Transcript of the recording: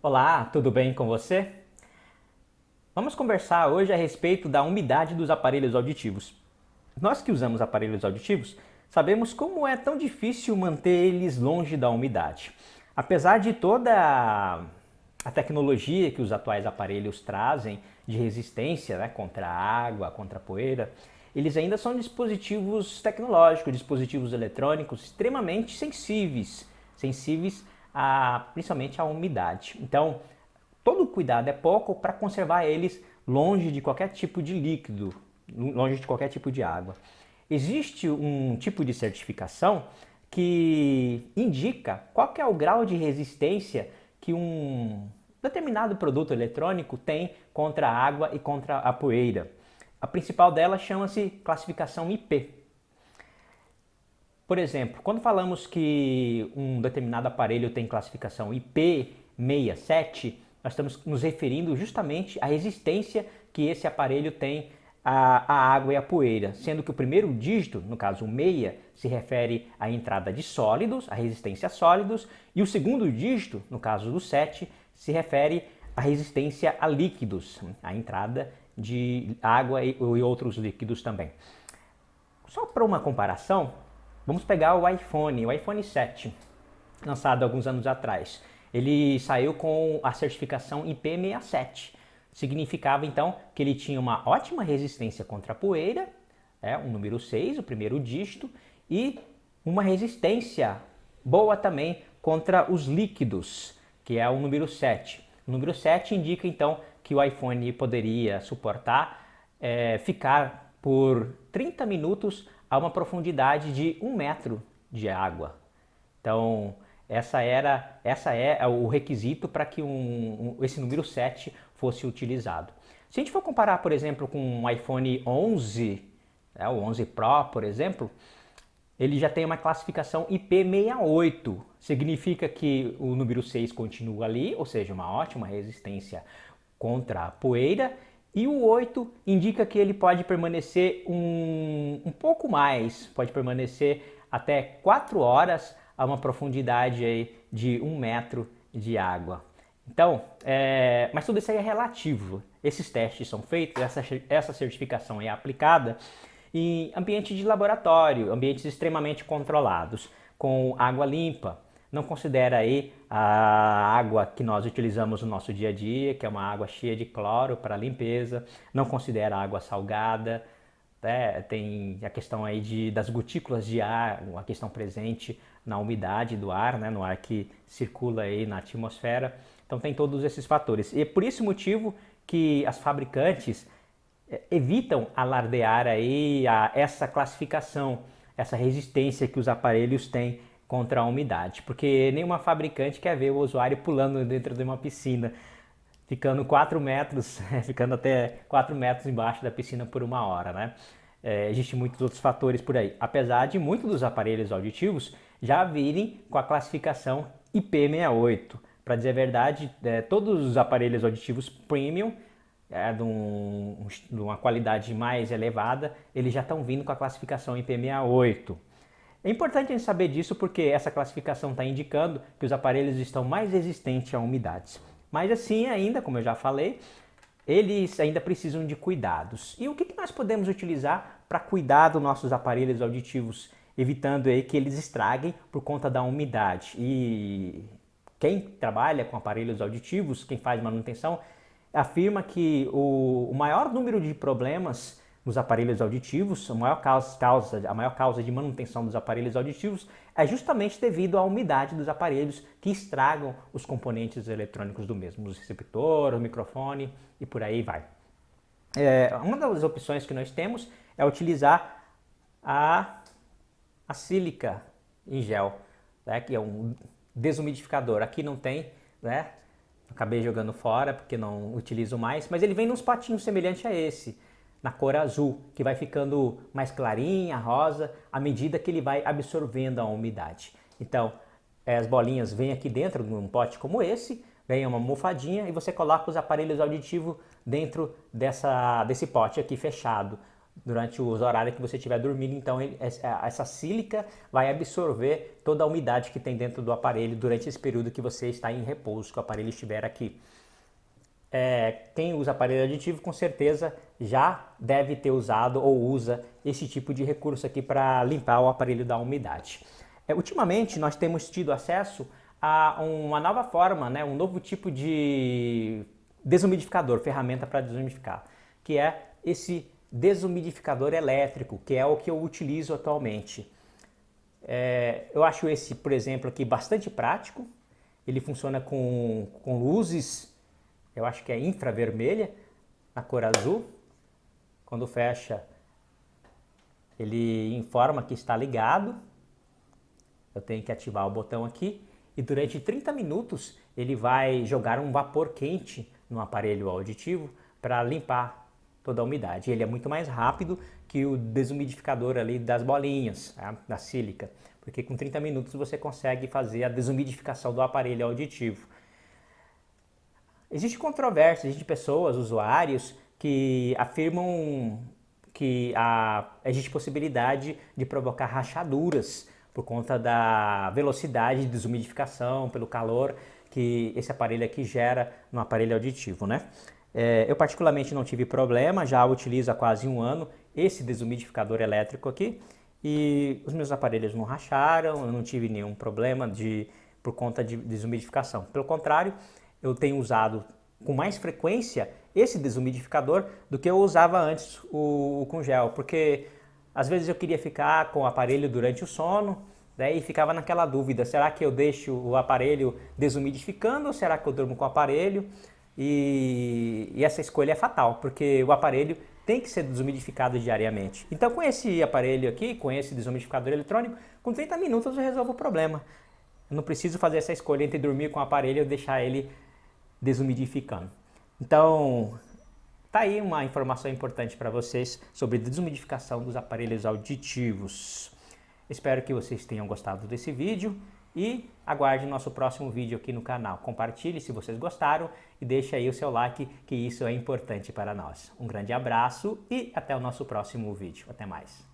Olá, tudo bem com você? Vamos conversar hoje a respeito da umidade dos aparelhos auditivos. Nós que usamos aparelhos auditivos sabemos como é tão difícil manter eles longe da umidade. Apesar de toda a tecnologia que os atuais aparelhos trazem de resistência, né, contra a água, contra a poeira, eles ainda são dispositivos tecnológicos, dispositivos eletrônicos extremamente sensíveis principalmente à umidade. Então, todo cuidado é pouco para conservar eles longe de qualquer tipo de líquido, longe de qualquer tipo de água. Existe um tipo de certificação que indica qual que é o grau de resistência que um determinado produto eletrônico tem contra a água e contra a poeira. A principal dela chama-se classificação IP. Por exemplo, quando falamos que um determinado aparelho tem classificação IP67, nós estamos nos referindo justamente à resistência que esse aparelho tem à água e à poeira, sendo que o primeiro dígito, no caso o 6, se refere à entrada de sólidos, à resistência a sólidos, e o segundo dígito, no caso do 7, se refere à resistência a líquidos, à entrada de água e outros líquidos também. Só para uma comparação, vamos pegar o iPhone 7, lançado alguns anos atrás. Ele saiu com a certificação IP67. Significava então que ele tinha uma ótima resistência contra a poeira, o número 6, o primeiro dígito, e uma resistência boa também contra os líquidos, que é o número 7. O número 7 indica então que o iPhone poderia suportar ficar por 30 minutos a uma profundidade de 1 metro de água. Então, essa é o requisito para que esse número 7 fosse utilizado. Se a gente for comparar, por exemplo, com um iPhone 11, o 11 Pro, por exemplo, ele já tem uma classificação IP68. Significa que o número 6 continua ali, ou seja, uma ótima resistência contra a poeira. E o 8 indica que ele pode permanecer um pouco mais, pode permanecer até 4 horas a uma profundidade aí de 1 metro de água. Então, mas tudo isso aí é relativo. Esses testes são feitos, essa certificação é aplicada em ambiente de laboratório, ambientes extremamente controlados, com água limpa. Não considera aí a água que nós utilizamos no nosso dia a dia, que é uma água cheia de cloro para limpeza. Não considera água salgada. Tem a questão aí das gotículas de ar, a questão presente na umidade do ar, né, no ar que circula aí na atmosfera. Então tem todos esses fatores. E é por esse motivo que as fabricantes evitam alardear aí essa classificação, essa resistência que os aparelhos têm contra a umidade, porque nenhuma fabricante quer ver o usuário pulando dentro de uma piscina, ficando 4 metros, ficando até 4 metros embaixo da piscina por 1 hora, né? Existem muitos outros fatores por aí, apesar de muitos dos aparelhos auditivos já virem com a classificação IP68. Para dizer a verdade, todos os aparelhos auditivos premium, de uma qualidade mais elevada, eles já estão vindo com a classificação IP68. É importante a gente saber disso porque essa classificação está indicando que os aparelhos estão mais resistentes a umidades. Mas assim ainda, como eu já falei, eles ainda precisam de cuidados. E o que nós podemos utilizar para cuidar dos nossos aparelhos auditivos, evitando aí que eles estraguem por conta da umidade? E quem trabalha com aparelhos auditivos, quem faz manutenção, afirma que o maior número de problemas nos aparelhos auditivos, a maior causa de manutenção dos aparelhos auditivos é justamente devido à umidade dos aparelhos que estragam os componentes eletrônicos do mesmo, os receptores, o microfone e por aí vai. Uma das opções que nós temos é utilizar a sílica em gel, né, que é um desumidificador. Aqui não tem, né? Acabei jogando fora porque não utilizo mais, mas ele vem nos potinhos semelhante a esse, na cor azul, que vai ficando mais clarinha, rosa, à medida que ele vai absorvendo a umidade. Então, as bolinhas vêm aqui dentro de um pote como esse, vem uma almofadinha e você coloca os aparelhos auditivos dentro desse pote aqui fechado. durante os horários que você estiver dormindo. Então essa sílica vai absorver toda a umidade que tem dentro do aparelho durante esse período que você está em repouso, que o aparelho estiver aqui. Quem usa aparelho aditivo com certeza já deve ter usado ou usa esse tipo de recurso aqui para limpar o aparelho da umidade. Ultimamente nós temos tido acesso a uma nova forma, né, um novo tipo de desumidificador, ferramenta para desumidificar, que é esse desumidificador elétrico, que é o que eu utilizo atualmente. Eu acho esse, por exemplo, aqui bastante prático. Ele funciona com luzes, eu acho que é infravermelha, na cor azul. Quando fecha, ele informa que está ligado. Eu tenho que ativar o botão aqui. E durante 30 minutos ele vai jogar um vapor quente no aparelho auditivo para limpar toda a umidade. Ele é muito mais rápido que o desumidificador ali das bolinhas, tá? Da sílica, porque com 30 minutos você consegue fazer a desumidificação do aparelho auditivo. Existe controvérsia, existe pessoas, usuários, que afirmam que existe possibilidade de provocar rachaduras por conta da velocidade de desumidificação, pelo calor que esse aparelho aqui gera no aparelho auditivo, né? Eu particularmente não tive problema, já utilizo há quase um ano esse desumidificador elétrico aqui e os meus aparelhos não racharam, eu não tive nenhum problema por conta de desumidificação. Pelo contrário, eu tenho usado com mais frequência esse desumidificador do que eu usava antes o com gel, porque às vezes eu queria ficar com o aparelho durante o sono, né, e ficava naquela dúvida, será que eu deixo o aparelho desumidificando ou será que eu durmo com o aparelho? E essa escolha é fatal, porque o aparelho tem que ser desumidificado diariamente. Então com esse aparelho aqui, com esse desumidificador eletrônico, com 30 minutos eu resolvo o problema. Eu não preciso fazer essa escolha entre dormir com o aparelho ou deixar ele desumidificando. Então, tá aí uma informação importante para vocês sobre desumidificação dos aparelhos auditivos. Espero que vocês tenham gostado desse vídeo e aguarde nosso próximo vídeo aqui no canal. Compartilhe se vocês gostaram e deixe aí o seu like, que isso é importante para nós. Um grande abraço e até o nosso próximo vídeo. Até mais.